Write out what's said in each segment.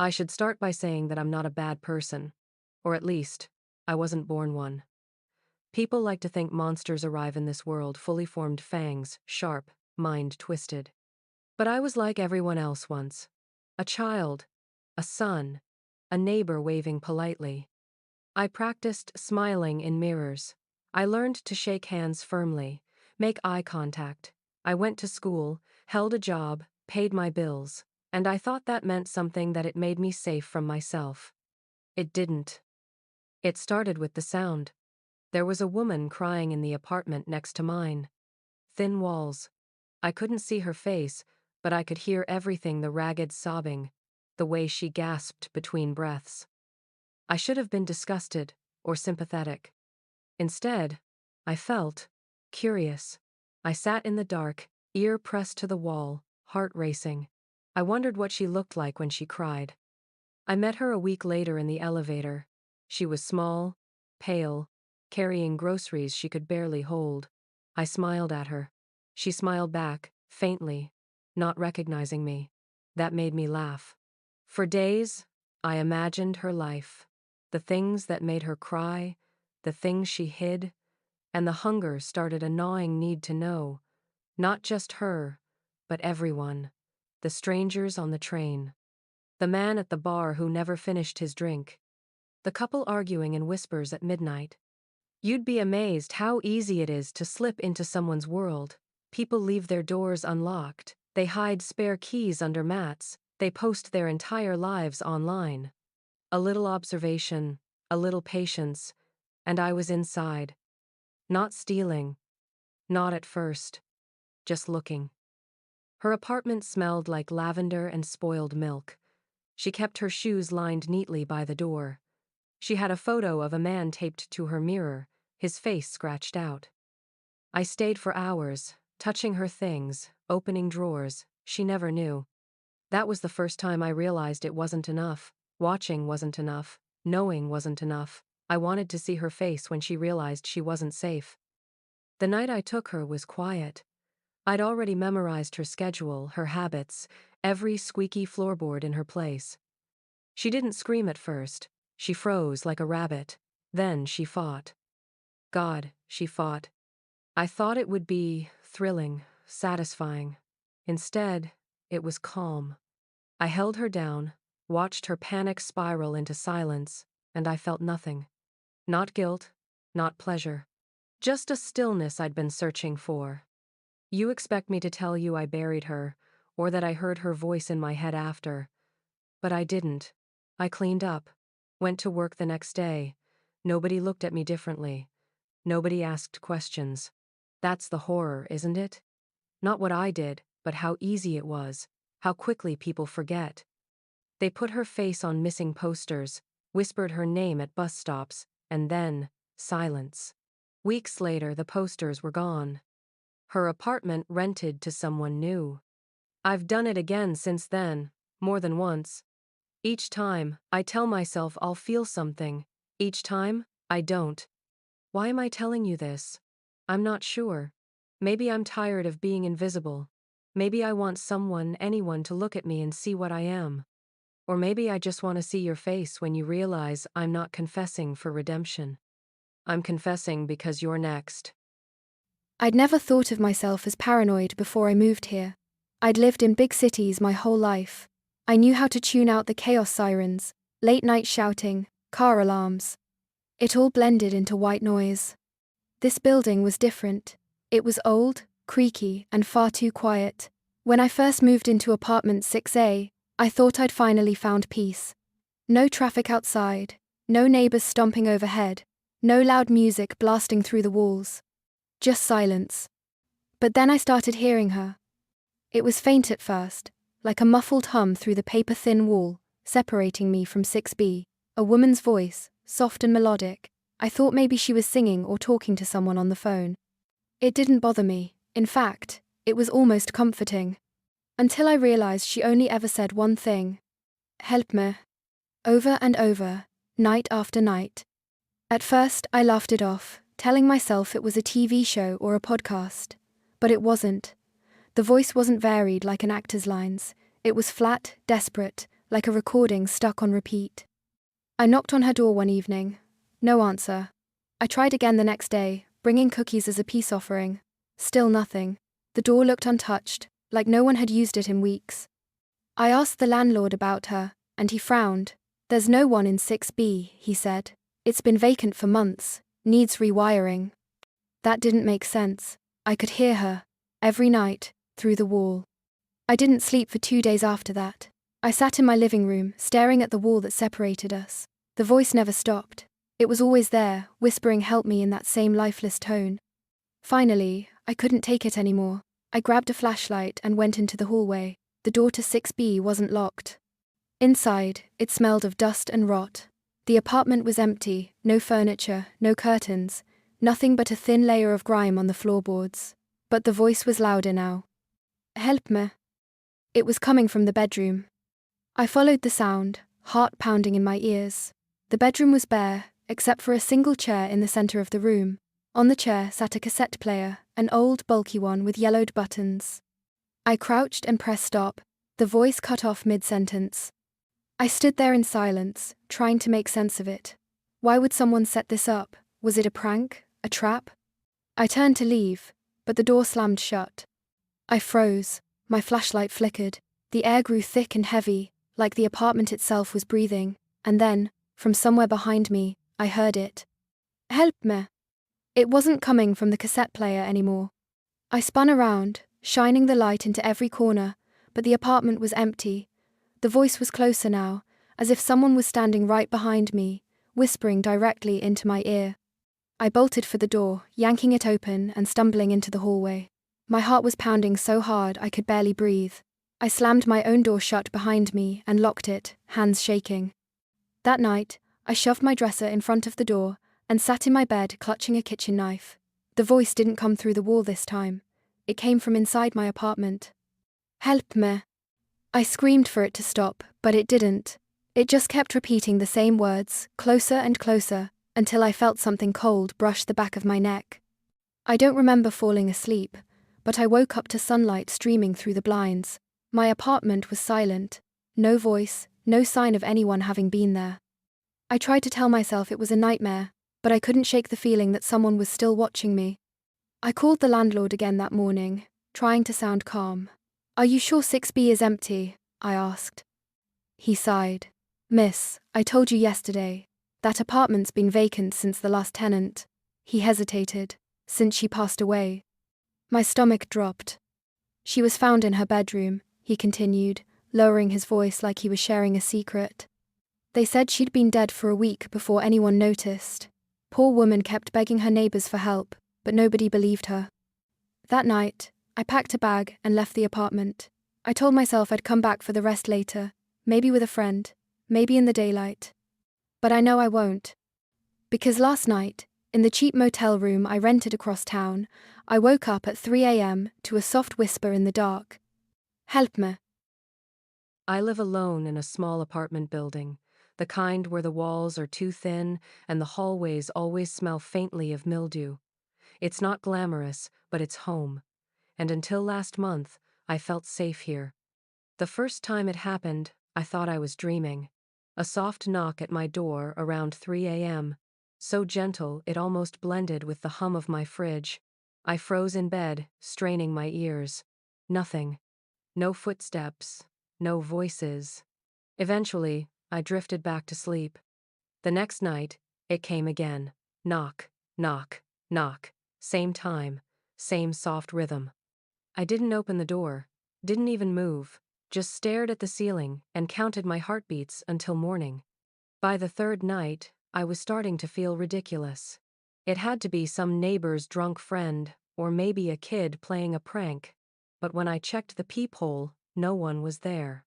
I should start by saying that I'm not a bad person. Or at least, I wasn't born one. People like to think monsters arrive in this world fully formed fangs, sharp, mind twisted. But I was like everyone else once. A child, a son, a neighbor waving politely. I practiced smiling in mirrors. I learned to shake hands firmly, make eye contact. I went to school, held a job, paid my bills, and I thought that meant something, that it made me safe from myself. It didn't. It started with the sound. There was a woman crying in the apartment next to mine. Thin walls. I couldn't see her face, but I could hear everything: the ragged sobbing, the way she gasped between breaths. I should have been disgusted or sympathetic. Instead, I felt curious. I sat in the dark, ear pressed to the wall, heart racing. I wondered what she looked like when she cried. I met her a week later in the elevator. She was small, pale, carrying groceries she could barely hold. I smiled at her. She smiled back, faintly, not recognizing me. That made me laugh. For days, I imagined her life. The things that made her cry, the things she hid, and the hunger started a gnawing need to know. Not just her, but everyone. The strangers on the train. The man at the bar who never finished his drink. The couple arguing in whispers at midnight. You'd be amazed how easy it is to slip into someone's world. People leave their doors unlocked, they hide spare keys under mats, they post their entire lives online. A little observation, a little patience, and I was inside. Not stealing. Not at first. Just looking. Her apartment smelled like lavender and spoiled milk. She kept her shoes lined neatly by the door. She had a photo of a man taped to her mirror, his face scratched out. I stayed for hours, touching her things, opening drawers. She never knew. That was the first time I realized it wasn't enough. Watching wasn't enough. Knowing wasn't enough. I wanted to see her face when she realized she wasn't safe. The night I took her was quiet. I'd already memorized her schedule, her habits, every squeaky floorboard in her place. She didn't scream at first. She froze like a rabbit. Then she fought. God, she fought. I thought it would be thrilling, satisfying. Instead, it was calm. I held her down, watched her panic spiral into silence, and I felt nothing. Not guilt, not pleasure. Just a stillness I'd been searching for. You expect me to tell you I buried her, or that I heard her voice in my head after. But I didn't. I cleaned up, went to work the next day. Nobody looked at me differently. Nobody asked questions. That's the horror, isn't it? Not what I did, but how easy it was, how quickly people forget. They put her face on missing posters, whispered her name at bus stops, and then, silence. Weeks later, the posters were gone. Her apartment rented to someone new. I've done it again since then, more than once. Each time, I tell myself I'll feel something. Each time, I don't. Why am I telling you this? I'm not sure. Maybe I'm tired of being invisible. Maybe I want someone, anyone, to look at me and see what I am. Or maybe I just want to see your face when you realize I'm not confessing for redemption. I'm confessing because you're next. I'd never thought of myself as paranoid before I moved here. I'd lived in big cities my whole life. I knew how to tune out the chaos sirens, late night shouting, car alarms. It all blended into white noise. This building was different. It was old, creaky, and far too quiet. When I first moved into apartment 6A, I thought I'd finally found peace. No traffic outside, no neighbors stomping overhead, no loud music blasting through the walls. Just silence. But then I started hearing her. It was faint at first, like a muffled hum through the paper-thin wall, separating me from 6B. A woman's voice, soft and melodic. I thought maybe she was singing or talking to someone on the phone. It didn't bother me. In fact, it was almost comforting. Until I realized she only ever said one thing. Help me. Over and over, night after night. At first, I laughed it off, telling myself it was a TV show or a podcast. But it wasn't. The voice wasn't varied like an actor's lines. It was flat, desperate, like a recording stuck on repeat. I knocked on her door one evening. No answer. I tried again the next day, bringing cookies as a peace offering. Still nothing. The door looked untouched, like no one had used it in weeks. I asked the landlord about her, and he frowned. "There's no one in 6B, he said. "It's been vacant for months, needs rewiring." That didn't make sense. I could hear her, every night, through the wall. I didn't sleep for 2 days after that. I sat in my living room, staring at the wall that separated us. The voice never stopped. It was always there, whispering help me in that same lifeless tone. Finally, I couldn't take it anymore. I grabbed a flashlight and went into the hallway. The door to 6B wasn't locked. Inside, it smelled of dust and rot. The apartment was empty, no furniture, no curtains, nothing but a thin layer of grime on the floorboards. But the voice was louder now. "Help me." It was coming from the bedroom. I followed the sound, heart pounding in my ears. The bedroom was bare, except for a single chair in the center of the room. On the chair sat a cassette player, an old, bulky one with yellowed buttons. I crouched and pressed stop. The voice cut off mid-sentence. I stood there in silence, trying to make sense of it. Why would someone set this up? Was it a prank? A trap? I turned to leave, but the door slammed shut. I froze. My flashlight flickered. The air grew thick and heavy, like the apartment itself was breathing, and then, from somewhere behind me, I heard it. "Help me." It wasn't coming from the cassette player anymore. I spun around, shining the light into every corner, but the apartment was empty. The voice was closer now, as if someone was standing right behind me, whispering directly into my ear. I bolted for the door, yanking it open and stumbling into the hallway. My heart was pounding so hard I could barely breathe. I slammed my own door shut behind me and locked it, hands shaking. That night, I shoved my dresser in front of the door and sat in my bed clutching a kitchen knife. The voice didn't come through the wall this time. It came from inside my apartment. "Help me." I screamed for it to stop, but it didn't. It just kept repeating the same words, closer and closer, until I felt something cold brush the back of my neck. I don't remember falling asleep, but I woke up to sunlight streaming through the blinds. My apartment was silent. No voice, no sign of anyone having been there. I tried to tell myself it was a nightmare, but I couldn't shake the feeling that someone was still watching me. I called the landlord again that morning, trying to sound calm. "Are you sure 6B is empty?" I asked. He sighed. "Miss, I told you yesterday. That apartment's been vacant since the last tenant." He hesitated. "Since she passed away." My stomach dropped. "She was found in her bedroom," he continued, lowering his voice like he was sharing a secret. "They said she'd been dead for a week before anyone noticed. Poor woman kept begging her neighbors for help, but nobody believed her." That night, I packed a bag and left the apartment. I told myself I'd come back for the rest later, maybe with a friend, maybe in the daylight. But I know I won't. Because last night, in the cheap motel room I rented across town, I woke up at 3 a.m. to a soft whisper in the dark. "Help me." I live alone in a small apartment building, the kind where the walls are too thin and the hallways always smell faintly of mildew. It's not glamorous, but it's home. And until last month, I felt safe here. The first time it happened, I thought I was dreaming. A soft knock at my door around 3 a.m. So gentle it almost blended with the hum of my fridge. I froze in bed, straining my ears. Nothing. No footsteps. No voices. Eventually, I drifted back to sleep. The next night, it came again. Knock, knock, knock. Same time, same soft rhythm. I didn't open the door, didn't even move, just stared at the ceiling and counted my heartbeats until morning. By the third night, I was starting to feel ridiculous. It had to be some neighbor's drunk friend, or maybe a kid playing a prank. But when I checked the peephole, no one was there.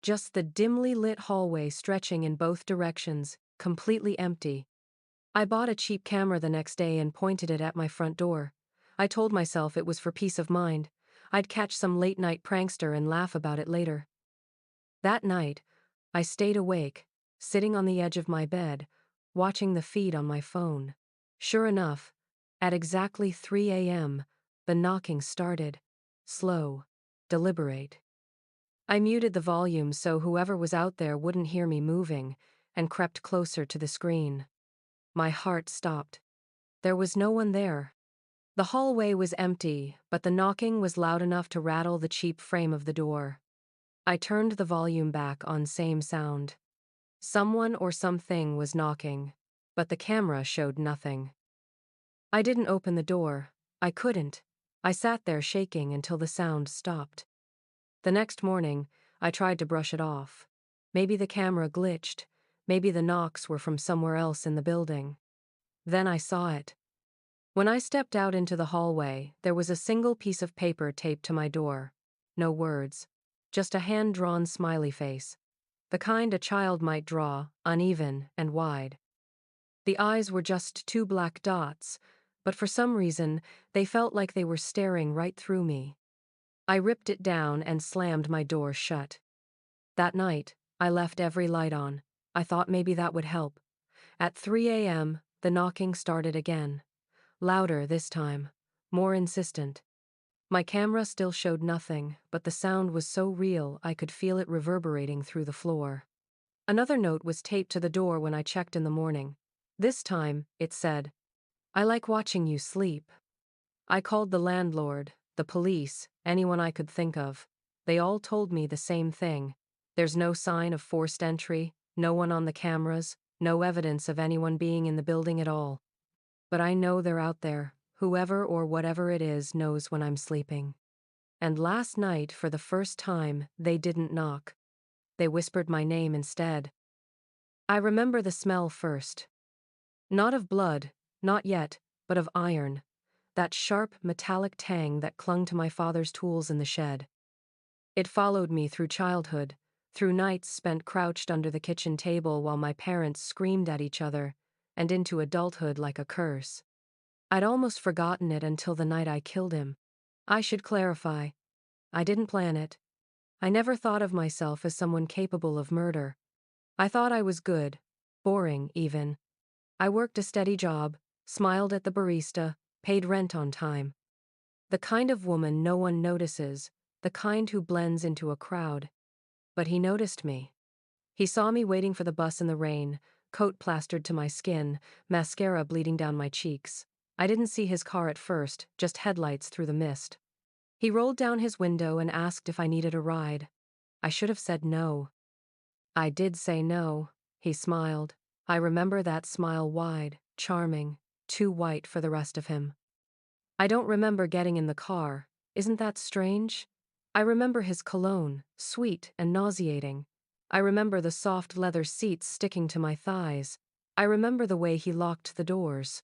Just the dimly lit hallway stretching in both directions, completely empty. I bought a cheap camera the next day and pointed it at my front door. I told myself it was for peace of mind. I'd catch some late-night prankster and laugh about it later. That night, I stayed awake, sitting on the edge of my bed, watching the feed on my phone. Sure enough, at exactly 3 a.m., the knocking started. Slow, deliberate. I muted the volume so whoever was out there wouldn't hear me moving, and crept closer to the screen. My heart stopped. There was no one there. The hallway was empty, but the knocking was loud enough to rattle the cheap frame of the door. I turned the volume back on same sound. Someone or something was knocking, but the camera showed nothing. I didn't open the door. I couldn't. I sat there shaking until the sound stopped. The next morning, I tried to brush it off. Maybe the camera glitched. Maybe the knocks were from somewhere else in the building. Then I saw it. When I stepped out into the hallway, there was a single piece of paper taped to my door. No words. Just a hand-drawn smiley face. The kind a child might draw, uneven and wide. The eyes were just two black dots, but for some reason, they felt like they were staring right through me. I ripped it down and slammed my door shut. That night, I left every light on. I thought maybe that would help. At 3 a.m., the knocking started again. Louder this time. More insistent. My camera still showed nothing, but the sound was so real I could feel it reverberating through the floor. Another note was taped to the door when I checked in the morning. This time, it said, "I like watching you sleep." I called the landlord, the police, anyone I could think of. They all told me the same thing. There's no sign of forced entry, no one on the cameras, no evidence of anyone being in the building at all. But I know they're out there. Whoever or whatever it is knows when I'm sleeping. And last night, for the first time, they didn't knock. They whispered my name instead. I remember the smell first. Not of blood, not yet, but of iron. That sharp, metallic tang that clung to my father's tools in the shed. It followed me through childhood, through nights spent crouched under the kitchen table while my parents screamed at each other, and into adulthood like a curse. I'd almost forgotten it until the night I killed him. I should clarify. I didn't plan it. I never thought of myself as someone capable of murder. I thought I was good, boring even. I worked a steady job, smiled at the barista, paid rent on time. The kind of woman no one notices, the kind who blends into a crowd. But he noticed me. He saw me waiting for the bus in the rain, coat plastered to my skin, mascara bleeding down my cheeks. I didn't see his car at first, just headlights through the mist. He rolled down his window and asked if I needed a ride. I should have said no. I did say no. He smiled. I remember that smile wide, charming, too white for the rest of him. I don't remember getting in the car. Isn't that strange? I remember his cologne, sweet and nauseating. I remember the soft leather seats sticking to my thighs. I remember the way he locked the doors.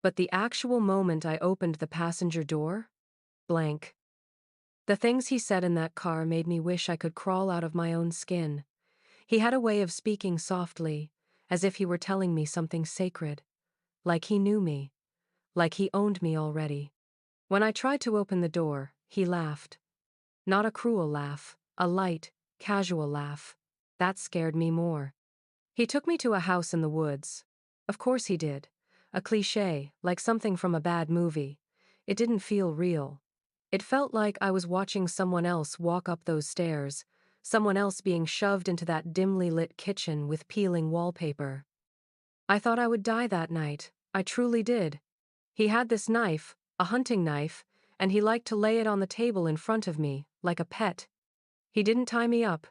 But the actual moment I opened the passenger door? Blank. The things he said in that car made me wish I could crawl out of my own skin. He had a way of speaking softly, as if he were telling me something sacred. Like he knew me. Like he owned me already. When I tried to open the door, he laughed. Not a cruel laugh, a light, casual laugh. That scared me more. He took me to a house in the woods. Of course he did. A cliché, like something from a bad movie. It didn't feel real. It felt like I was watching someone else walk up those stairs, someone else being shoved into that dimly lit kitchen with peeling wallpaper. I thought I would die that night. I truly did. He had this knife, a hunting knife, and he liked to lay it on the table in front of me, like a pet. He didn't tie me up.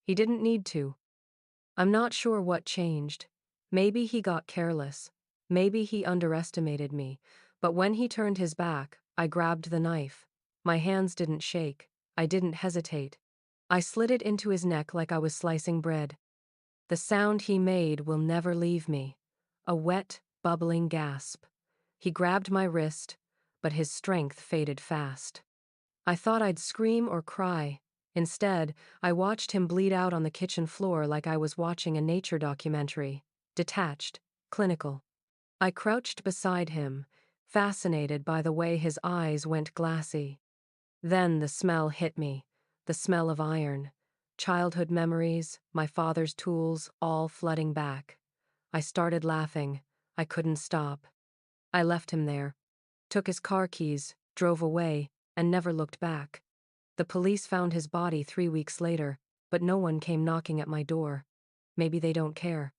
He didn't need to. I'm not sure what changed. Maybe he got careless. Maybe he underestimated me. But when he turned his back, I grabbed the knife. My hands didn't shake. I didn't hesitate. I slid it into his neck like I was slicing bread. The sound he made will never leave me. A wet, bubbling gasp. He grabbed my wrist, but his strength faded fast. I thought I'd scream or cry. Instead, I watched him bleed out on the kitchen floor like I was watching a nature documentary. Detached, clinical. I crouched beside him, fascinated by the way his eyes went glassy. Then the smell hit me, the smell of iron. Childhood memories, my father's tools, all flooding back. I started laughing. I couldn't stop. I left him there, took his car keys, drove away, and never looked back. The police found his body 3 weeks later, but no one came knocking at my door. Maybe they don't care.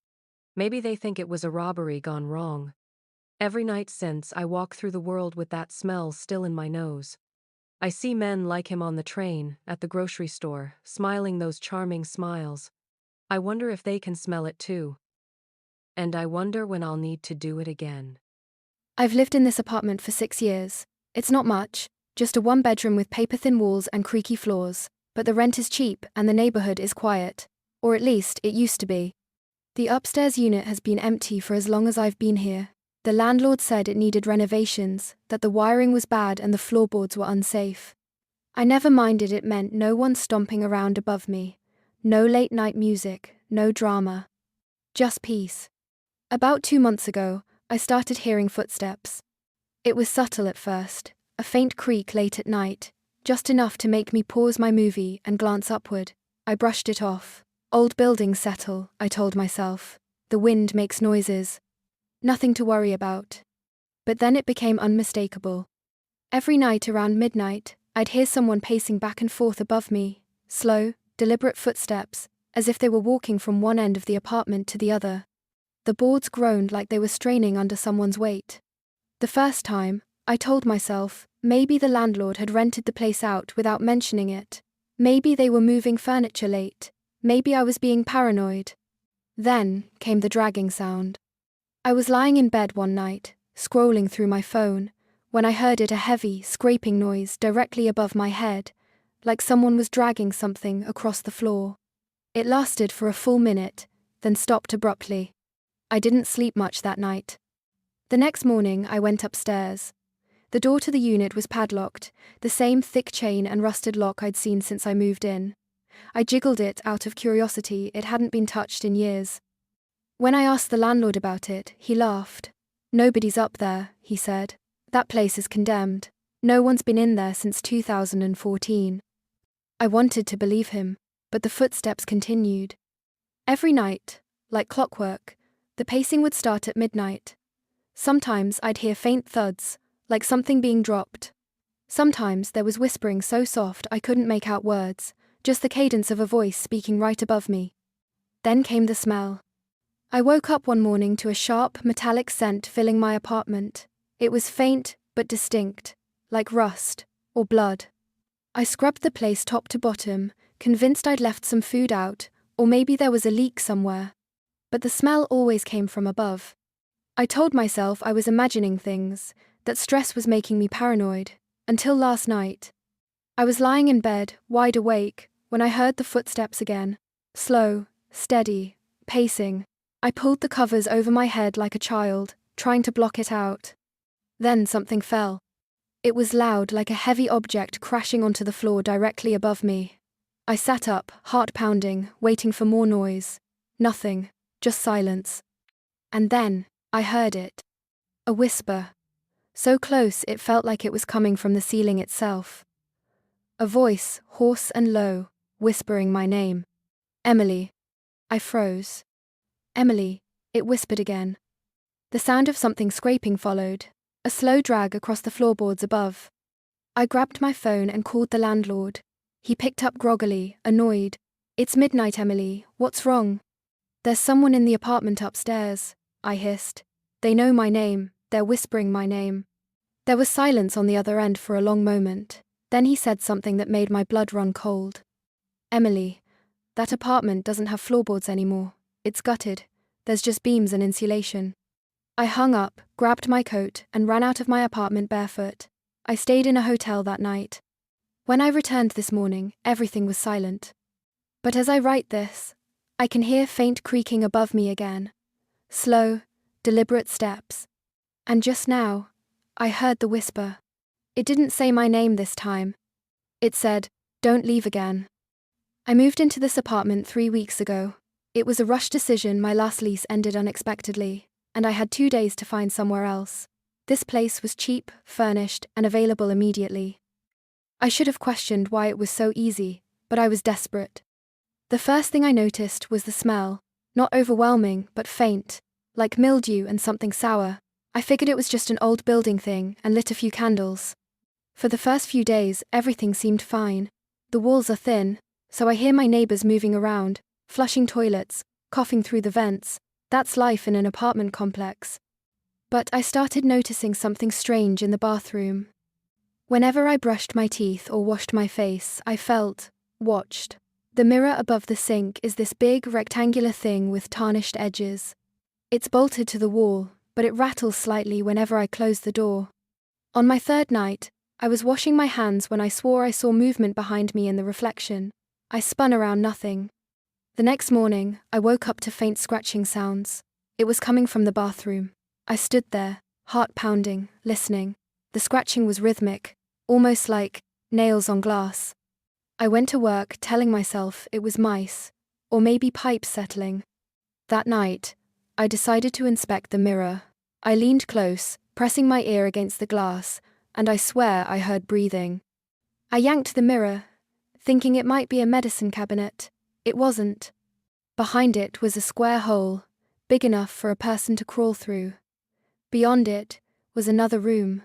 Maybe they think it was a robbery gone wrong. Every night since, I walk through the world with that smell still in my nose. I see men like him on the train, at the grocery store, smiling those charming smiles. I wonder if they can smell it too. And I wonder when I'll need to do it again. I've lived in this apartment for 6 years. It's not much, just a one-bedroom with paper-thin walls and creaky floors, but the rent is cheap and the neighborhood is quiet. Or at least, it used to be. The upstairs unit has been empty for as long as I've been here. The landlord said it needed renovations, that the wiring was bad and the floorboards were unsafe. I never minded. It meant no one stomping around above me. No late-night music, no drama. Just peace. About 2 months ago, I started hearing footsteps. It was subtle at first, a faint creak late at night, just enough to make me pause my movie and glance upward. I brushed it off. Old buildings settle, I told myself. The wind makes noises. Nothing to worry about. But then it became unmistakable. Every night around midnight, I'd hear someone pacing back and forth above me, slow, deliberate footsteps, as if they were walking from one end of the apartment to the other. The boards groaned like they were straining under someone's weight. The first time, I told myself, maybe the landlord had rented the place out without mentioning it. Maybe they were moving furniture late. Maybe I was being paranoid. Then came the dragging sound. I was lying in bed one night, scrolling through my phone, when I heard it, a heavy, scraping noise directly above my head, like someone was dragging something across the floor. It lasted for a full minute, then stopped abruptly. I didn't sleep much that night. The next morning, I went upstairs. The door to the unit was padlocked, the same thick chain and rusted lock I'd seen since I moved in. I jiggled it out of curiosity. It hadn't been touched in years. When I asked the landlord about it, he laughed. "Nobody's up there," he said. "That place is condemned. No one's been in there since 2014. I wanted to believe him, but the footsteps continued. Every night, like clockwork, the pacing would start at midnight. Sometimes I'd hear faint thuds, like something being dropped. Sometimes there was whispering so soft I couldn't make out words, just the cadence of a voice speaking right above me. Then came the smell. I woke up one morning to a sharp, metallic scent filling my apartment. It was faint, but distinct, like rust, or blood. I scrubbed the place top to bottom, convinced I'd left some food out, or maybe there was a leak somewhere. But the smell always came from above. I told myself I was imagining things, that stress was making me paranoid, until last night. I was lying in bed, wide awake, when I heard the footsteps again. Slow, steady, pacing. I pulled the covers over my head like a child, trying to block it out. Then something fell. It was loud, like a heavy object crashing onto the floor directly above me. I sat up, heart pounding, waiting for more noise. Nothing, just silence. And then, I heard it. A whisper. So close it felt like it was coming from the ceiling itself. A voice, hoarse and low, whispering my name. "Emily." I froze. "Emily," it whispered again. The sound of something scraping followed, a slow drag across the floorboards above. I grabbed my phone and called the landlord. He picked up groggily, annoyed. "It's midnight, Emily. What's wrong?" "There's someone in the apartment upstairs," I hissed. "They know my name. They're whispering my name." There was silence on the other end for a long moment. Then he said something that made my blood run cold. "Emily, that apartment doesn't have floorboards anymore. It's gutted. There's just beams and insulation." I hung up, grabbed my coat, and ran out of my apartment barefoot. I stayed in a hotel that night. When I returned this morning, everything was silent. But as I write this, I can hear faint creaking above me again. Slow, deliberate steps. And just now, I heard the whisper. It didn't say my name this time. It said, "Don't leave again." I moved into this apartment 3 weeks ago. It was a rushed decision. My last lease ended unexpectedly, and I had 2 days to find somewhere else. This place was cheap, furnished, and available immediately. I should have questioned why it was so easy, but I was desperate. The first thing I noticed was the smell, not overwhelming, but faint, like mildew and something sour. I figured it was just an old building thing and lit a few candles. For the first few days, everything seemed fine. The walls are thin, so I hear my neighbors moving around, flushing toilets, coughing through the vents. That's life in an apartment complex. But I started noticing something strange in the bathroom. Whenever I brushed my teeth or washed my face, I felt watched. The mirror above the sink is this big rectangular thing with tarnished edges. It's bolted to the wall, but it rattles slightly whenever I close the door. On my third night, I was washing my hands when I swore I saw movement behind me in the reflection. I spun around nothing. The next morning, I woke up to faint scratching sounds. It was coming from the bathroom. I stood there, heart pounding, listening. The scratching was rhythmic, almost like nails on glass. I went to work telling myself it was mice, or maybe pipes settling. That night, I decided to inspect the mirror. I leaned close, pressing my ear against the glass, and I swear I heard breathing. I yanked the mirror, thinking it might be a medicine cabinet. It wasn't. Behind it was a square hole, big enough for a person to crawl through. Beyond it was another room.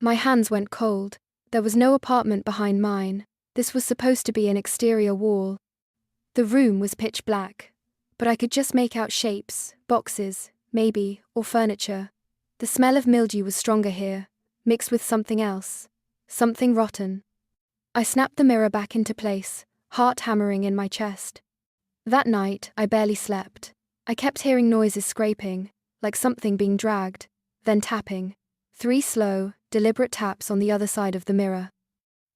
My hands went cold. There was no apartment behind mine. This was supposed to be an exterior wall. The room was pitch black, but I could just make out shapes, boxes, maybe, or furniture. The smell of mildew was stronger here, mixed with something else, something rotten. I snapped the mirror back into place, heart hammering in my chest. That night, I barely slept. I kept hearing noises scraping, like something being dragged, then tapping. 3 slow, deliberate taps on the other side of the mirror.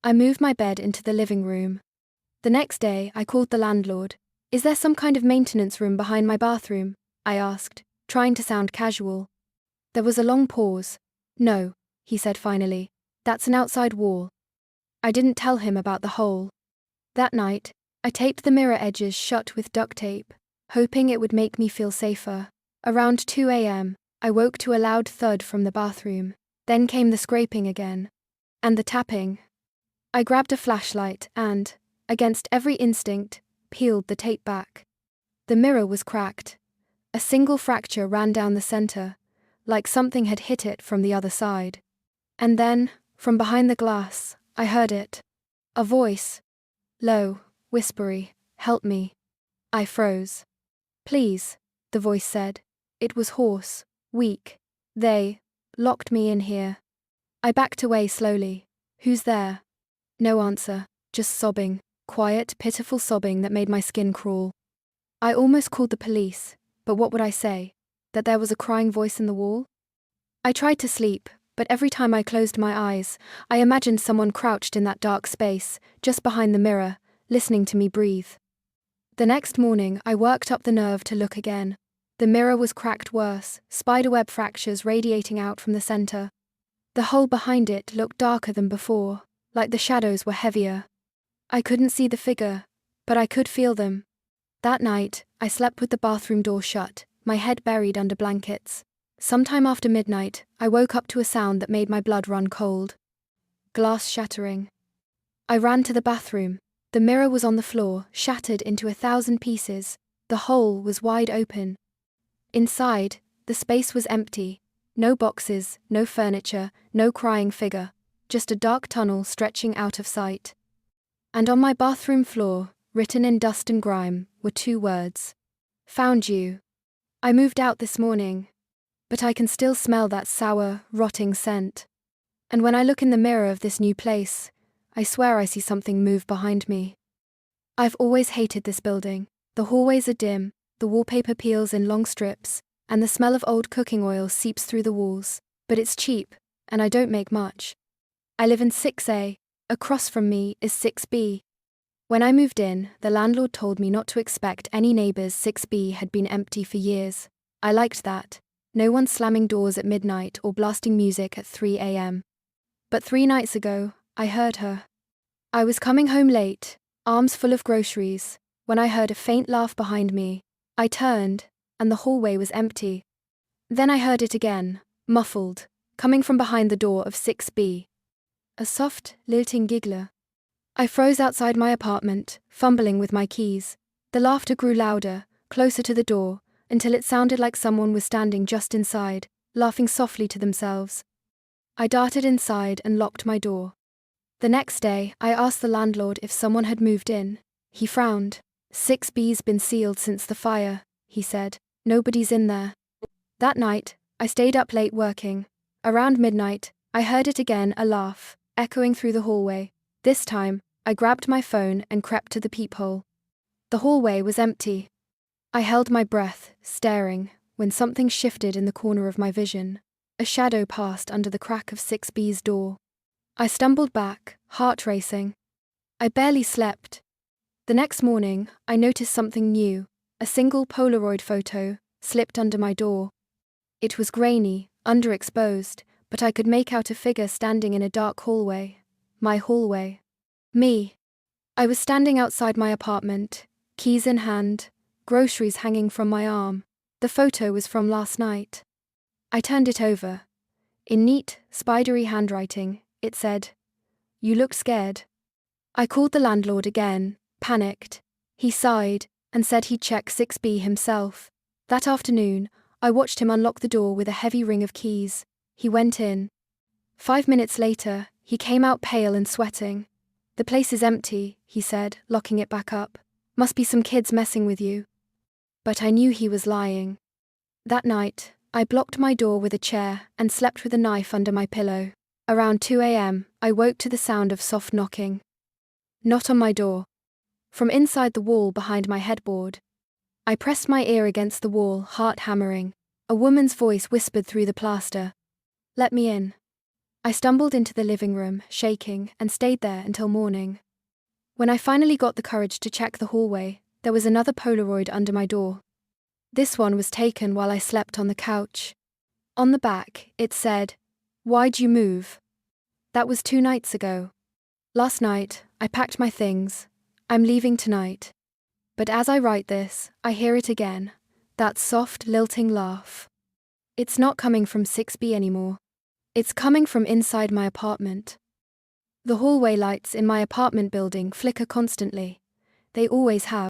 I moved my bed into the living room. The next day, I called the landlord. "Is there some kind of maintenance room behind my bathroom?" I asked, trying to sound casual. There was a long pause. "No," he said finally. "That's an outside wall." I didn't tell him about the hole. That night, I taped the mirror edges shut with duct tape, hoping it would make me feel safer. Around 2 a.m., I woke to a loud thud from the bathroom. Then came the scraping again. And the tapping. I grabbed a flashlight and, against every instinct, peeled the tape back. The mirror was cracked. A single fracture ran down the center, like something had hit it from the other side. And then, from behind the glass, I heard it. A voice. Low, whispery, "Help me." I froze. "Please," the voice said. It was hoarse, weak. "They locked me in here." I backed away slowly. "Who's there?" No answer, just sobbing, quiet, pitiful sobbing that made my skin crawl. I almost called the police, but what would I say? That there was a crying voice in the wall? I tried to sleep, but every time I closed my eyes, I imagined someone crouched in that dark space, just behind the mirror, listening to me breathe. The next morning, I worked up the nerve to look again. The mirror was cracked worse, spiderweb fractures radiating out from the center. The hole behind it looked darker than before, like the shadows were heavier. I couldn't see the figure, but I could feel them. That night, I slept with the bathroom door shut, my head buried under blankets. Sometime after midnight, I woke up to a sound that made my blood run cold. Glass shattering. I ran to the bathroom. The mirror was on the floor, shattered into 1,000 pieces. The hole was wide open. Inside, the space was empty. No boxes, no furniture, no crying figure. Just a dark tunnel stretching out of sight. And on my bathroom floor, written in dust and grime, were 2 words. "Found you." I moved out this morning, but I can still smell that sour, rotting scent. And when I look in the mirror of this new place, I swear I see something move behind me. I've always hated this building. The hallways are dim, the wallpaper peels in long strips, and the smell of old cooking oil seeps through the walls. But it's cheap, and I don't make much. I live in 6A. Across from me is 6B. When I moved in, the landlord told me not to expect any neighbors. 6B had been empty for years. I liked that. No one slamming doors at midnight or blasting music at 3 a.m. But 3 nights ago, I heard her. I was coming home late, arms full of groceries, when I heard a faint laugh behind me. I turned, and the hallway was empty. Then I heard it again, muffled, coming from behind the door of 6B. A soft, lilting giggler. I froze outside my apartment, fumbling with my keys. The laughter grew louder, closer to the door, until it sounded like someone was standing just inside, laughing softly to themselves. I darted inside and locked my door. The next day, I asked the landlord if someone had moved in. He frowned. 6B's been sealed since the fire, he said. Nobody's in there. That night, I stayed up late working. Around midnight, I heard it again, a laugh, echoing through the hallway. This time, I grabbed my phone and crept to the peephole. The hallway was empty. I held my breath, staring, when something shifted in the corner of my vision. A shadow passed under the crack of 6B's door. I stumbled back, heart racing. I barely slept. The next morning, I noticed something new. A single Polaroid photo slipped under my door. It was grainy, underexposed, but I could make out a figure standing in a dark hallway. My hallway. Me. I was standing outside my apartment, keys in hand, groceries hanging from my arm. The photo was from last night. I turned it over. In neat, spidery handwriting, it said, "You look scared." I called the landlord again, panicked. He sighed and said he'd check 6B himself. That afternoon, I watched him unlock the door with a heavy ring of keys. He went in. 5 minutes later, he came out pale and sweating. "The place is empty," he said, locking it back up. "Must be some kids messing with you." But I knew he was lying. That night, I blocked my door with a chair and slept with a knife under my pillow. Around 2 a.m., I woke to the sound of soft knocking. Not on my door. From inside the wall behind my headboard. I pressed my ear against the wall, heart hammering. A woman's voice whispered through the plaster. "Let me in." I stumbled into the living room, shaking, and stayed there until morning. When I finally got the courage to check the hallway, there was another Polaroid under my door. This one was taken while I slept on the couch. On the back, it said, "Why'd you move?" That was 2 nights ago. Last night, I packed my things. I'm leaving tonight. But as I write this, I hear it again. That soft, lilting laugh. It's not coming from 6B anymore. It's coming from inside my apartment. The hallway lights in my apartment building flicker constantly. They always have.